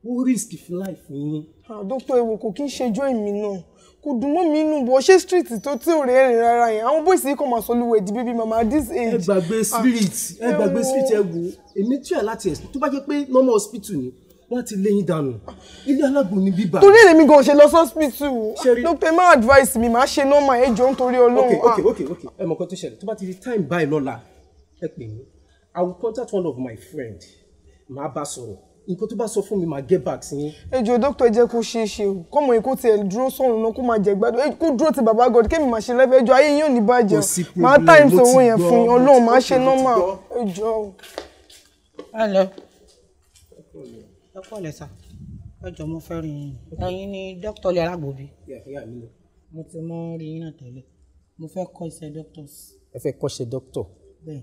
[SPEAKER 10] ó risk fún life yín.
[SPEAKER 11] dókítà ewu kò kí ń ṣẹjọ́ èmi náà kò dùn mọ́ mi inú bọ̀ ṣé street tó tí ò rí ẹ̀rìn rárá yẹn àwọn boys yìí kàn máa sọ lúwẹ̀ di baby mama at this age.
[SPEAKER 10] ẹ gbàgbé spirit ẹ wo èmi tí ẹ láti ẹ̀sìn tó bá jẹ́ pé normal hospital ni wọ́n ti lé yín dànù ilé alágbo ni bíbá.
[SPEAKER 11] torí èmi gan ṣe lọ hospital dókítà má advice mi má ṣe normal ẹjọ́ nítorí Ọlọ́run.
[SPEAKER 10] ok ẹ mọ̀ kan tó ṣẹlẹ̀ tó bá ti di time báyìí lọ́la ẹ pè mí I will contact one of my friends màá bá sọ̀rọ̀ nǹkan tó bá sọ fún mi máa get back sí yín.
[SPEAKER 11] ẹjọ́ dókítà jẹ́ kó ṣe é ṣe o kọ́mọ yìí kó tiẹ̀ dúró sọ̀rùn náà kó máa jẹ gbádùn kó dúró ti bàbá God kémi máa ṣe lẹ́fẹ̀ẹ́ ẹjọ́ ayé yín ò ní bàjẹ́ máa times owó yẹn fún yín Ọlọ́run máa ṣe normal ẹjọ́.
[SPEAKER 2] hello ẹ kọ́ lẹ sá ẹjọ́ mo fẹ́ rí yín ẹ̀yin ni dókítà ilé alágbòbí mo ti mọ rí yín náà tẹ́lẹ̀ mo fẹ́ kọ́ iṣẹ́ doctors.
[SPEAKER 10] ẹ fẹ́ kọ́ṣẹ́ doctor.
[SPEAKER 2] bẹ́ẹ̀.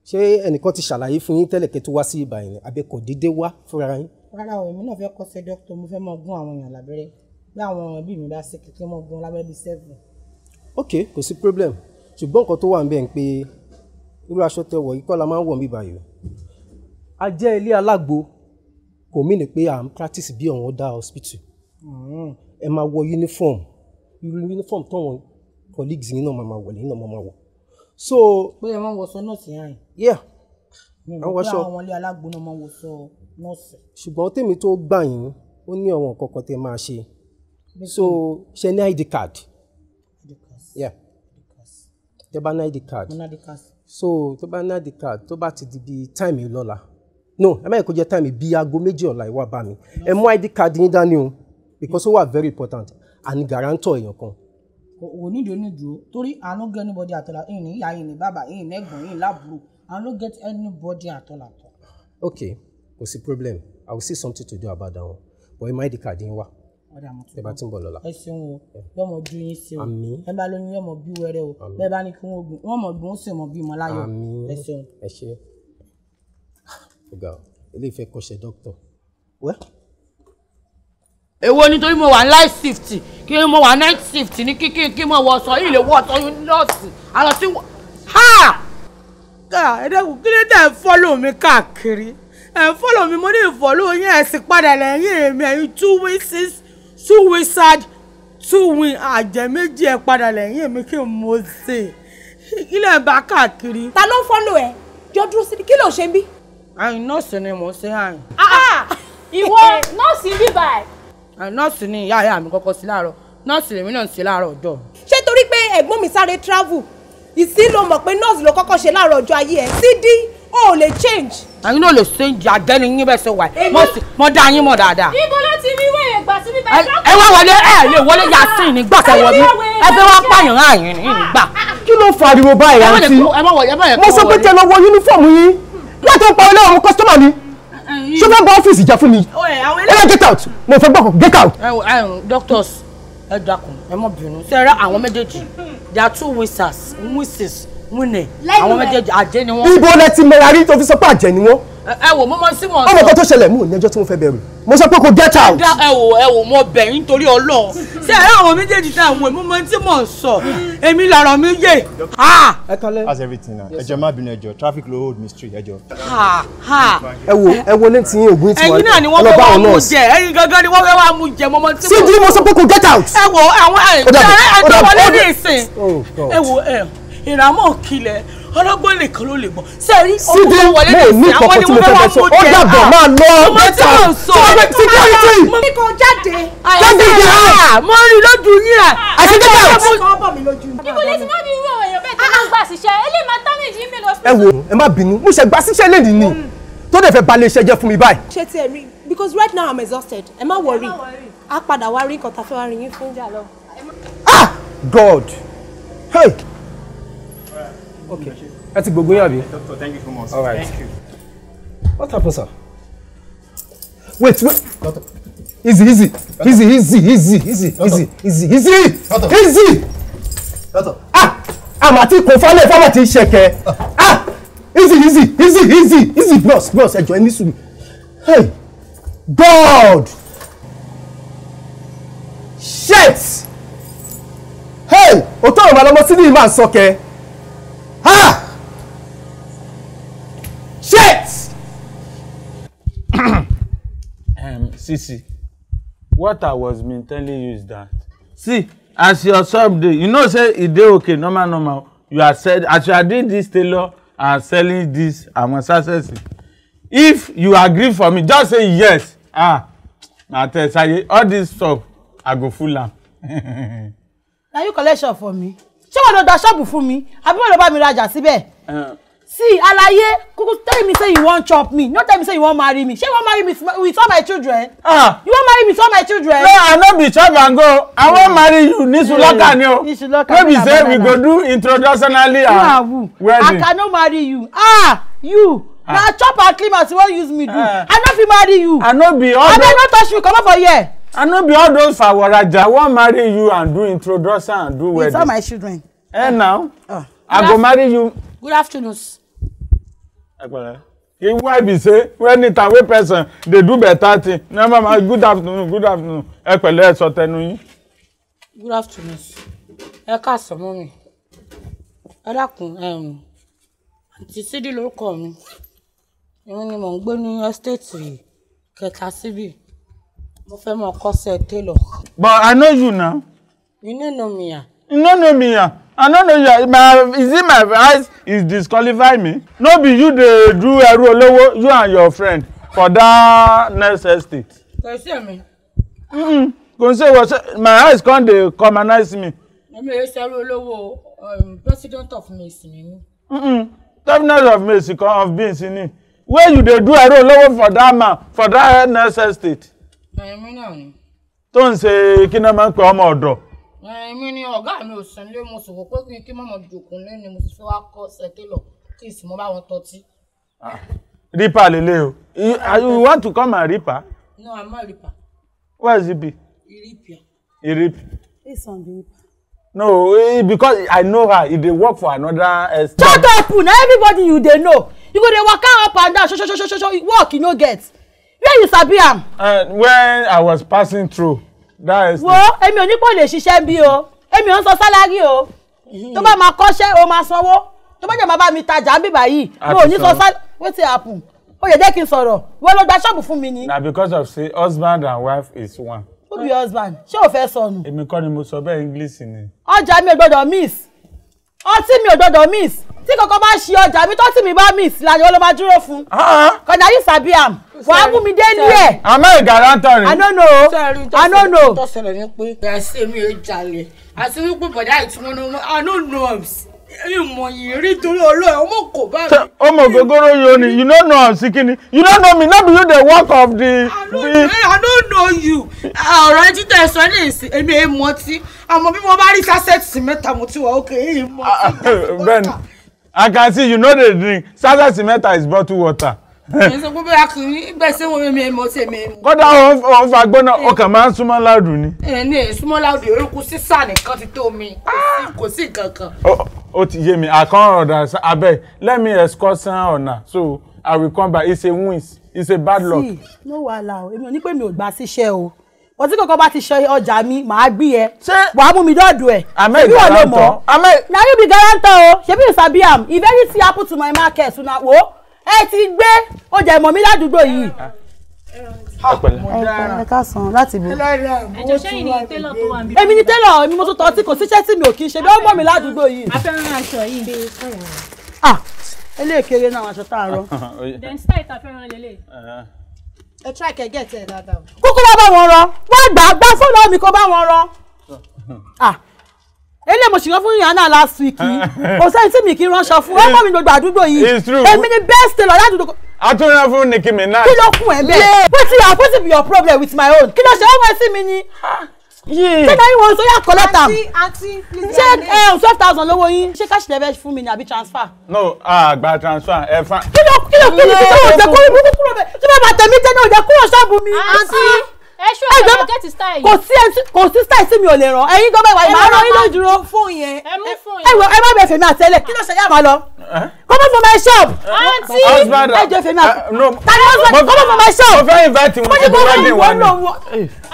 [SPEAKER 10] ṣé ẹnìkan ti ṣàlàyé fún yín tẹ́lẹ̀ kẹ́ tó wá sí ibà yẹn àbẹ́kọ̀ déédéé wá fúnra yín.
[SPEAKER 2] rárá o èmi náà fẹ́ kọ́ṣẹ́ doctor mo fẹ́ mọ gún àwọn èèyàn lábẹ́rẹ́ bí àwọn ẹbí mi bá ṣe kékeré mọ gún lábẹ́rẹ́ bíi 7.
[SPEAKER 10] ok kò sí problem ṣùgbọ́n nǹkan tó wà ń bẹ̀ ń pé irú aṣọ tẹ wọ̀ yìí kọ́ la máa ń wọ̀ mí báyìí. a jẹ́ ilé alágbo kò mí ní pé à ń practice bí àwọn other hospital. ẹ máa wọ uniform irú uniform táwọn colleagues yín náà máa wọ̀ lẹ́yìn náà máa wọ̀. so
[SPEAKER 2] pé ẹ máa ń wọṣọ nọ́ọ̀sì yẹn.
[SPEAKER 10] yeah
[SPEAKER 2] àwọn wọṣọ àwọn ilé alágbo náà máa ń wọṣọ nọ́ọ̀sì.
[SPEAKER 10] ṣùgbọ́n tèmi tó gbà yín ó ní àwọn nǹkan kan tẹ máa ṣe so ṣe ní ID card. yeah tẹ bá ní ID card so tó bá ní ID card tó bá ti di bí time yìí lọ́la no ẹ má yẹ kó jẹ́ time bí aago méjì ọ̀la ìwà bá mi ẹ mú ID card yín dání o because ó wà very important and guarantor èèyàn kan.
[SPEAKER 2] onídìí onídùú torí I no get anybody àtọ́lá ẹ̀yìn ní ìyá ẹ̀yìn ní bàbá ẹ̀yìn ní ẹ̀gbọ́n ẹ̀yìn láàbùrù I no get anybody àtọ́lá.
[SPEAKER 10] okay kò sí problem I will see something to do about that one but ẹ má ID card yín wá. ẹ bá tí ń bọ̀ lọ́la.
[SPEAKER 2] ẹ ṣeun o yọmọ ju yín sí o ẹ bá lóyún yọmọ bí wẹrẹ o bẹ́ẹ̀ bá ní kí wọ́n mọ̀ bí wọ́n sì mọ̀ bí mọ́ láyọ̀ ẹ ṣeun.
[SPEAKER 10] ẹ ṣe ọ̀gá ilé ìfẹ́ kọ́ṣẹ́ dókítà wẹ́.
[SPEAKER 2] èwo nítorí mo wà night shift kí mo wà night shift ní kí mo wọ ọsọ yìí lè wọ ọsọ yìí nọ́ọ̀sì àlọ́ sí ha. ẹ dẹ́kun kí ló dé ẹ̀ fọ́lọ̀ mi káàkiri ẹ̀ fọ́lọ̀ mi mo ní ìfọ́lọ̀ yín ẹ̀ sì padà lẹ́yìn mi ẹ̀yin 2 wizards 2 wizards 2 win àjẹ́ méjì ẹ̀ padà lẹ́yìn mi kí n mo ṣe kí lè bá káàkiri.
[SPEAKER 3] ta ló ń fọ́lọ̀ ẹ̀ jọ dúró sí kí ló ṣe ń bí.
[SPEAKER 2] àyìn nọ́ọ̀sì ni mò ń ṣe àyìn.
[SPEAKER 3] ìwọ nọ́ọ̀sì ń bí báyìí.
[SPEAKER 2] nọ́ọ̀sì ni ìyá mi kọ́kọ́ sí láàárọ̀ nọ́ọ̀sì lèmi náà ń ṣe láàárọ̀ ọjọ́.
[SPEAKER 3] ṣé torí pé ẹ̀gbọ́n mi sáré travel ìsín ló mọ̀ pé nọ́ọ̀sì ló kọ́kọ́ ṣe láàárọ̀ ọjọ́ ayé ẹ̀ Sidi ó lè change.
[SPEAKER 2] àyìn náà lè change àjẹni yín bẹ́ẹ̀ ṣe wà mo dá yín mọ̀ dáadáa.
[SPEAKER 3] ibo ló ti rí wẹ̀yẹ̀ gbà síbí báyìí.
[SPEAKER 2] ẹ wá wọlé ẹ lè wọlé yasin nígbà tẹ wọ mí ẹ fẹ́ wá pààyàn àyìn nígbà.
[SPEAKER 10] kí ló ń fa ariwo báyìí àǹtí mo sọ pé kí ẹ lọ wọ yúnífọ̀mù yín láti ń pa ilé àwọn kọ́sítọ́mà mi ṣé fẹ́ bá ọ́fíìsì jà fún mi ẹ get out mo fẹ́ gbọ́kàn get out.
[SPEAKER 2] doctors ẹ dákun ẹ mọ bínú ṣe rẹ àwọn méjèèjì they are 2 wizards winning àwọn méjèèjì àjẹ́ ni wọ́n.
[SPEAKER 10] ibo lẹ ti mẹ́ra rí tó fi sọ pé àjẹ́ ni wọ́n.
[SPEAKER 2] ẹ wò mo mọ sí wọn.
[SPEAKER 10] ọmọ kan tó ṣẹlẹ̀ mú ní ẹjọ́ tí mo fẹ́ bẹ̀rù mo sọ pé kò get out.
[SPEAKER 2] ẹ wò mo bẹ̀ yín torí Ọlọ́run ṣe rẹ àwọn méjèèjì tá àwọn mo mọ tí mò ń sọ èmi lọ̀rọ̀ mi yé.
[SPEAKER 10] ẹ kálẹ̀.
[SPEAKER 6] how's everything now ẹjọ má bínú ẹjọ traffic ló hold me street ẹjọ.
[SPEAKER 10] ẹ wo létí yín ògùn tí wọn
[SPEAKER 2] ẹ̀yin náà ni wọ́n fẹ́ wá mú jẹ ẹ̀yin gangan ni wọ́n fẹ́ wá mú jẹ mo mọ tí mo.
[SPEAKER 10] Sidi mo sọ pé kò get out.
[SPEAKER 2] ẹ wo àwọn ẹjọ́ wọlé ní ìsìn ẹ wo ìràmọ̀ kilẹ̀ ọlọ́gbọ́n nìkan ló lè gbọ́ sẹ́rí
[SPEAKER 10] Sidi mo ní kọ̀kọ́ tí mo fẹ́ bẹ sọ ó dàbọ̀ máa lọ bẹ́tà security.
[SPEAKER 3] mo ní kó jáde.
[SPEAKER 10] jáde jẹ́
[SPEAKER 2] mo rí lójú yín à.
[SPEAKER 10] àti get out.
[SPEAKER 3] ibo lè ti má bí irú èèyàn bẹ́ẹ̀ tó máa ń gbà síṣẹ́ ẹ lè máa damage yín mélòó.
[SPEAKER 10] ẹ wo ẹ má bínú mo ṣe gba síṣẹ́ lẹ́nìí ni tó dẹ̀ fẹ́ balẹ̀ iṣẹ́ jẹ́ fún mi báyìí.
[SPEAKER 3] ṣé tí ẹ rí because right now I'm exhausted ẹ má worry a padà wá rí nǹkan tá a fẹ́ wá rí yín fún jà lọ.
[SPEAKER 10] God hey. Okay. That's a good way,
[SPEAKER 6] Doctor, thank you so much.
[SPEAKER 10] All right.
[SPEAKER 6] Thank you.
[SPEAKER 10] What happened, sir? Wait. Doctor. Easy. Doctor. I'm at it. Confirm if I'm at it. Check. Easy. Boss. Enjoy me soon. Hey. God. Shit. Hey. Oto ma lo mo Sidi ma soke. Shit!
[SPEAKER 12] Sisi, what I was been telling you is that, see, as your sub dey, you know say e dey okay, normal. You are said as you are doing this tailor and selling this success. If you agree for me, just say yes. Na tell say all this stuff I go full am.
[SPEAKER 2] Na you collect shop for me. Ṣé wọ́n lọ da shop fún mi? Àbí wọ́n lọ bá mi rajà síbẹ̀? See, alaye, kuku tell me say you wan chop me. No tell me say you wan marry me. Shey you wan marry me with all my children? You wan marry me with all my children?
[SPEAKER 12] No, I no be chop and go. I wan marry you. Nisuloka ni o. No be say we go do introductionally and wedding.
[SPEAKER 2] I cannot marry you. You. Na chop and clean as you wan use me do. I no fit marry you.
[SPEAKER 12] I no be all those.
[SPEAKER 2] Abeg no touch me, comot for here.
[SPEAKER 12] I no be all those fawaraja. I wan marry you and do introduction and do wedding.
[SPEAKER 2] With all my children.
[SPEAKER 12] Now. I go marry you.
[SPEAKER 2] Good afternoon.
[SPEAKER 12] If why be say when it away person they do better thing. Never mind. Good afternoon. Ẹ pẹ̀lẹ́ ẹ sọ tẹnu yín.
[SPEAKER 2] Good afternoon. Ẹ káàsán mọ́ mi. Ẹ dákun Aunty Sidi lórúkọ mi. Èmi ni mò ń gbé ní estate kẹta síbí. Mo fẹ́ mọ kọ́ṣẹ́ tailor.
[SPEAKER 12] But I know you now.
[SPEAKER 2] You no know me.
[SPEAKER 12] You no know me. I don't know you. Is it my eyes is disqualify me? No be you dey do ẹrú olówó, you and your friend for that next estate.
[SPEAKER 2] Kò sí mi.
[SPEAKER 12] Kò sí what my eyes come dey commonize me.
[SPEAKER 2] Èmi ẹ ṣe ẹrú olówó president of Macy ni.
[SPEAKER 12] Governor of Macy of being sini. Where you dey do ẹrú olówó for that man for that next estate?
[SPEAKER 2] Èmi náà ni.
[SPEAKER 12] Tó ń ṣe kí náà máa ń pè ọmọ ọ̀dọ̀.
[SPEAKER 2] Èmi ni ọ̀gá mi ò sìn lé mo sọ pé kí mama jókòó lé ni mo ti fẹ́ wá kọ́ tailor kí sì mo bá wọn tọ́tí.
[SPEAKER 12] Reaper lele o. You want to come and reaper?
[SPEAKER 2] No, I'm not reaper.
[SPEAKER 12] Where is it be? Irip.
[SPEAKER 3] This one be.
[SPEAKER 12] No, because I know her. If they work for another.
[SPEAKER 3] Shut up! Now everybody you they know. You go dey waka up and down. Show. Work you no get. Where you sabi am?
[SPEAKER 12] When I was passing through. That is.
[SPEAKER 3] Wo, èmi ò ní pò lè ṣiṣẹ́ bí o. Èmi ò ń sọ salary o. Tó bá máa kọ́ṣẹ́ o máa sanwó. Tó bá jẹ́ máa bá mi tajà bí báyìí. Mo ò ní sọ salary. Wetin happen? Ó yẹ jẹ́ kí n sọ̀rọ̀. Wọ́n ló gba ṣọ́ọ̀bù fún mi ni.
[SPEAKER 12] Na because of say husband and wife is one.
[SPEAKER 3] Who be husband? Ṣé o fẹ́ sọnù?
[SPEAKER 12] Èmi kọ́ ni mo sọ bẹ́ẹ̀ English ni.
[SPEAKER 3] Ọjà mi ò gbọdọ̀ miss. Ọtí mi ò gbọdọ̀ miss. Tí kankan bá ṣe ọjà mi tọ́tí mi bá miss láyé ló máa dúró fún. Kọ̀dà yìí sàbí am. Wàá mú mi dé ní ẹ̀.
[SPEAKER 12] I'm a guarantor.
[SPEAKER 3] I don't know. I don't know.
[SPEAKER 2] Tó ṣẹlẹ̀ ní pé àṣẹ mi ò jalè. Àti wípé bọ̀dá ìtumọ̀ náà I don't know. Ìmọ̀ yìí rí torí Ọlọ́run ọmọ kò bá mi.
[SPEAKER 12] Ọmọ gogoro yoni, you don't know I'm Sikini. You don't know me, not be you the work of the.
[SPEAKER 2] I don't know you. Ọ̀rọ̀ ẹjí tẹ̀ sọ ní ìsìn èmi èé mọtí. Àmọ́ bí mo bá rí sásẹ̀tì mẹ́ta mo ti wà ókè èyí mọtí.
[SPEAKER 12] Ben, I can see you know the drink. Sasa Cementa is bottled water.
[SPEAKER 2] Èso gbogbo akùnrin gbèsè wọn mi mọtí èmi.
[SPEAKER 12] Kódà òun fagbọ́nà ọkàn máa ń súnmọ́ láàdù ni.
[SPEAKER 2] Ní súnmọ́ láàdù eruku sísà nìkan ti tó mi. Kò sí kankan.
[SPEAKER 12] Ó ti yé mi, I can't understand. Abeg, let me escort her on her. So I will come back. It's a win. It's a bad luck.
[SPEAKER 3] See, no wàhálà o. Èmi ò ní pé mi ò gbà síṣẹ́ o. Ọtí kankan bá ti ṣe ọjà mi, màá gbé ẹ. Wàá mú mi dọ́ọ̀dù ẹ̀.
[SPEAKER 12] Àmẹ́ guarantor.
[SPEAKER 3] Na you be guarantor o. Ṣebí you sabi am. If anything happen to my market, una wo. Ẹ ti gbé ọjà ìmọ̀ mi ládùúgbò yìí. Ẹ ká san láti bò.
[SPEAKER 13] Ẹjọ́ ṣẹ́yìn ni télọ̀ tó wà níbí.
[SPEAKER 3] Èmi ni télọ̀, èmi mo tún tọ́ tí kò síṣẹ́ tí mi ò kí ń ṣe bí ó mọ̀ mi ládùúgbò yìí.
[SPEAKER 13] A fẹ́ rán aṣọ yìí.
[SPEAKER 3] Eléèkéré náà aṣọ tá a rọ.
[SPEAKER 13] Then style ta fẹ́ rán lélẹ̀.
[SPEAKER 3] Ẹ try kẹ́ get ẹ̀ dáadáa. Kúkú wá bá wọn rọ. Wọ́n gbà fóònù mi kó bá wọn rọ. Ele mo ṣìyàn fún yàn náà last week yìí. Kò sẹ́ni tí mi kì í ránṣọ fún. Wọ́n mọ̀ mi gbogbo àdúgbò yìí. Èmi ni best tailor ládùúgbò.
[SPEAKER 12] Atúnyàn fún Nicki Minaj.
[SPEAKER 3] Kí ló kún ẹ bẹ́ẹ̀? Wetin be your problem with my own? Kí ló ṣe ọmọ sí mi ni? Ṣé náà yín wọn sọ yà collect am? Ṣé 12,000 lówó yín? Ṣé cash level fún mi ni àbí transfer?
[SPEAKER 12] No, gba transfer. Ẹ fa.
[SPEAKER 3] Kí ló jẹ́ kó ibùdó kúrò bẹ́ẹ̀? Tí bá bàtẹ̀ mi tẹ́ náà jẹ́ kúrò ṣọ́ọ̀bù mi.
[SPEAKER 13] Ẹ ṣú ọ̀gá get style yìí.
[SPEAKER 3] Kò sí style tí mi ò lè ràn. Ẹ̀yin gbọ́ bẹ́ẹ̀ wá ìmọ̀ àárọ̀ yín ló dúró.
[SPEAKER 13] Ẹ mú fún yẹn.
[SPEAKER 3] Ẹ má bẹ̀ fèmí àtẹ́lẹ̀. Kí ló ṣe yá máa lọ? Come on for my shop.
[SPEAKER 13] Aunty.
[SPEAKER 3] Ẹ jẹ́ fèmí àtẹ́lẹ̀. Come on for my shop.
[SPEAKER 12] Mo fẹ́ invite wọn sí wedding wa ni.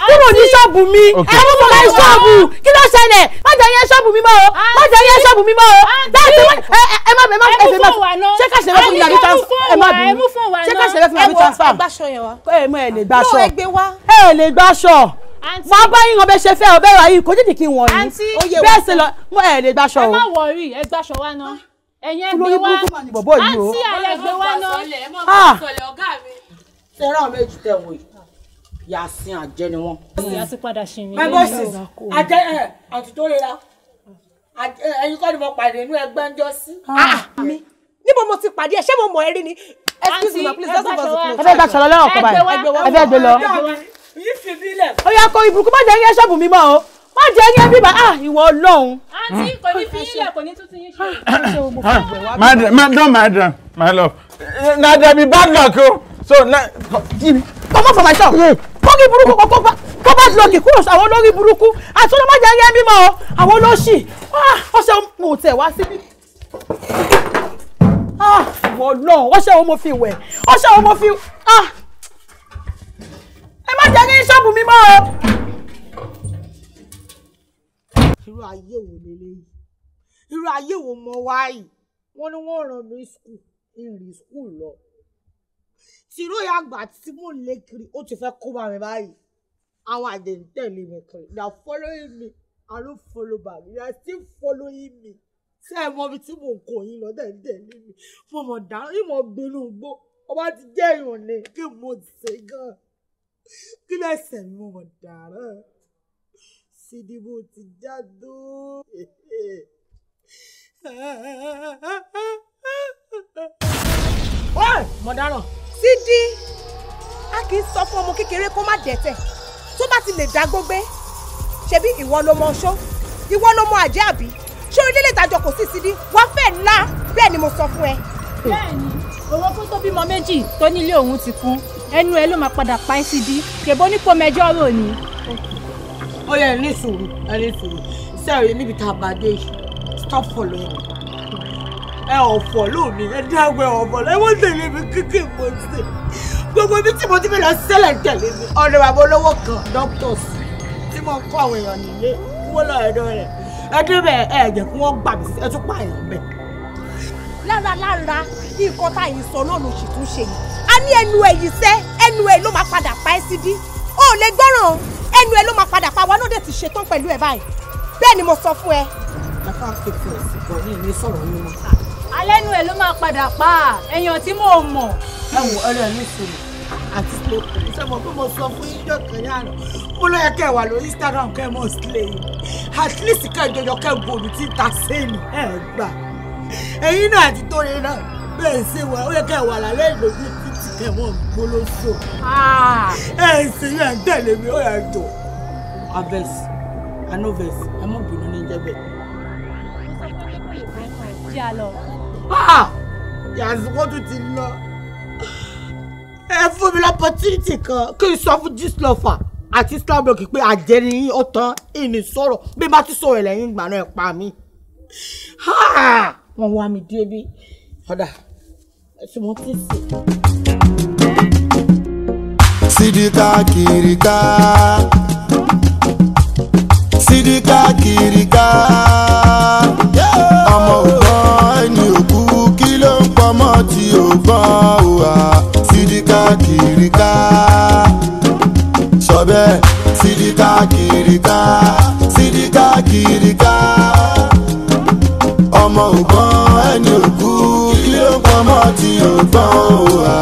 [SPEAKER 3] Kúrò ní ṣọ́ọ̀bù mi. Ẹ mú for my shop. Kí ló ṣẹlẹ̀? Má jẹ́ yẹn ṣọ́ọ̀bù mi mọ́ o. Má jẹ́ yẹn ṣọ́ọ̀bù mi mọ́ o. Ẹ má fèmí àtẹ́lẹ̀. Ṣé káṣí lẹ́fẹ̀ẹ́ fún mi àbí transfer? Ẹ má bínú. Ṣé káṣí lẹ́fẹ̀ẹ́ fún mi àbí transfer? Ẹ mọ ẹ lè gbàṣọ. Ẹ lè gbàṣọ. Wọ́n bá yín ọbẹ̀ ṣe fẹ́ ọbẹ̀ rà yìí kò dídì kí wọ̀n yìí. Bẹ́ẹ̀ sì lọ mọ ẹ lè gbàṣọ o.
[SPEAKER 13] Ẹ má wọrí ẹ gbàṣọ wa náà. Ẹ̀yin ẹgbẹ́ wa. Àǹtí àlẹ́ ẹgbẹ́ wa náà.
[SPEAKER 2] Ṣẹ́ràn méjì tẹ̀ wò yìí. Yàsín àjẹ́ ni wọ́n.
[SPEAKER 13] Ìyá ti padà ṣe mí.
[SPEAKER 2] My bosses, àti tó rira. Ẹ̀yin kọ́ ni mo pàdé inú ẹgbẹ́ ń jọ sí.
[SPEAKER 3] Níbo mo ti pàdé ẹ ṣé mo mọ̀ ẹ́ rí ni? Excuse me please let's go to the place.
[SPEAKER 13] Ẹ fẹ́ gbàṣọ lọ lẹ́wọ̀n kọ́ báyìí. Ẹ fẹ́ gbé lọ.
[SPEAKER 2] Yìí fi bílẹ̀.
[SPEAKER 3] Ó yá kó ibùkún má jẹ́ yẹn ṣọ́ọ̀bù mi mọ́ o. Má jẹ́ yẹn bíbá ìwọ Ọlọ́run.
[SPEAKER 13] Àǹtí kò ní fi ilẹ̀ kò ní tún ti yín ṣe.
[SPEAKER 12] Madam, my love. Na there be bad luck o. So
[SPEAKER 3] come on for my shop. Kọ́kí burúkú kọ́ bá lọ́ọ̀kì kúrò àwọn olórí burúkú. Àti ọlọ́mọ jẹ́ yẹn bímọ o. Àwọn olóṣì. Ọṣẹ mo tẹ̀ wá síbí. Ìwọ Ọlọ́run ọṣẹ wo mo fi wẹ̀. Ọṣẹ wo mo fi. Ẹ má jẹ́ ní ṣọ́ọ̀bù mi mọ́ o.
[SPEAKER 2] Irú ayé wo leléyìí? Irú ayé wo mo wá yìí? Wọ́n ní wọ́n rán mi skul, ìrìn skul lọ. Tìró ya àgbà tí mò ń lé kiri, ó ti fẹ́ kó bá mi báyìí. Àwọn àjẹ́ ń tẹ̀lé mi kiri. They are following me. I don't follow back. They are still following me. Ṣé ẹ mọ ibi tí mò ń kó yín lọ dẹ̀ ń tẹ̀lé mi? Mo mọ̀ dáhùn, ìmọ̀ gbinú gbó. Ọba ti jẹ́ ìrùn ni kí mo ṣe gan. Kí lẹ́sẹ̀ mi mo mọ̀ dára? Sidi bó ti jádó.
[SPEAKER 3] Mo dáràn. Sidi, a kì í sọ fún ọmọ kékeré kó má dẹ̀tẹ̀. Tó bá ti lè dágbó gbé, ṣebí ìwọ ló mọ ṣó, ìwọ ló mọ àjẹ́ àbí. Ṣé orílẹ̀ ìtajọ kò sí Sidi? Wọ́n fẹ́ ńlá, bẹ́ẹ̀ ni mo sọ fún ẹ.
[SPEAKER 13] Bẹ́ẹ̀ni, owó fún tó bímọ méjì tó nílé òun ti kún. Ẹnu ẹ ló máa padà pa ẹ́ Sidi. Kèbó ní kó mẹjọ́ rò ni.
[SPEAKER 2] ó yẹ ní sùúrù sẹ́ẹ̀rì níbi tá a bá dé yìí stop following ẹ ọ̀fọ̀ lómi ẹ dágbé ọ̀fọ̀ lẹ́wọ́n tẹ̀lé mi kíkì mo ṣe gbogbo ibi tí mo ti fi lọ sílẹ̀ tẹ̀lé mi ọ̀dọ̀ bàbá olówó kan doctors tí mo kọ́ àwọn èèyàn nílé wọ́n lọ ẹ̀dọ̀ rẹ̀ ẹ débẹ̀ ẹ jẹ́ kí wọ́n gbà mí sí ẹ tún pààyàn bẹ́ẹ̀.
[SPEAKER 14] lára nǹkan tá yìí sọ náà ló sì tún ṣe yìí a ní ẹnu ẹ̀ yìí sẹ́ ẹnu ẹ̀ ló máa padà pa ẹ́ Sidi ó lè gbọ́ràn ẹnu ẹ̀ ló máa padà pa wa náà dẹ̀ ti ṣetán pẹ̀lú ẹ̀ báyìí bẹ́ẹ̀ ni mo sọ fún ẹ.
[SPEAKER 2] bàbá pèsè ìsìnkú ní ìlú sọ̀rọ̀ nínú.
[SPEAKER 13] alẹ́nu ẹ̀ ló máa padà pa èèyàn tí mò ń mọ̀.
[SPEAKER 2] ẹ wò ọ̀rẹ́ mi sùn àti slope ṣe mọ̀ pé mo sọ fún yín jọ̀kan yàrá mo ló yẹ kẹ́ ẹ wà lórí Instagram kẹ́ ẹ mọ̀ sílẹ̀ yìí at least kẹ́ ẹ jọjọ kẹ́ ẹ bòlù tí ta sẹ́ẹ̀nì ẹ gbà ẹ̀yin náà àti tóore náà bẹ́ẹ̀ ṣe wà ó yẹ kẹ́ ẹ wà lálẹ́ ìlójú títí kẹ́ ẹ mọ̀ gbólóṣò ẹ ṣe yẹn tẹ̀lé mi ó yẹ jọ abẹ́sì anovẹ́sì ẹ mọ̀ bínú ní jẹ́bẹ̀.
[SPEAKER 13] jà lọ.
[SPEAKER 2] yàtọ̀ wọ́n tún ti lọ ẹ fún mi l'opportunity kan kí n sọ fún Gistlover àti Starbuck pé àjẹrí ó tán ìní sọ̀rọ̀ bí bá tún sọ̀rọ̀ lẹ́yìn ìgbà náà ẹ̀ pa mí. wọ́n wá mi dé bí ọ̀dà ẹ̀sùn mọ́ tí ì sè.
[SPEAKER 1] Sidika kirika Sidika kirika ọmọ ògbọ́n ẹni òkú kí ló ń pọmọ́ tí ògbọ́n òwà Sidika kirika sọ́bẹ̀ Sidika kirika Sidika kirika ọmọ ògbọ́n ẹni òkú kí ló ń pọmọ́ tí ògbọ́n òwà.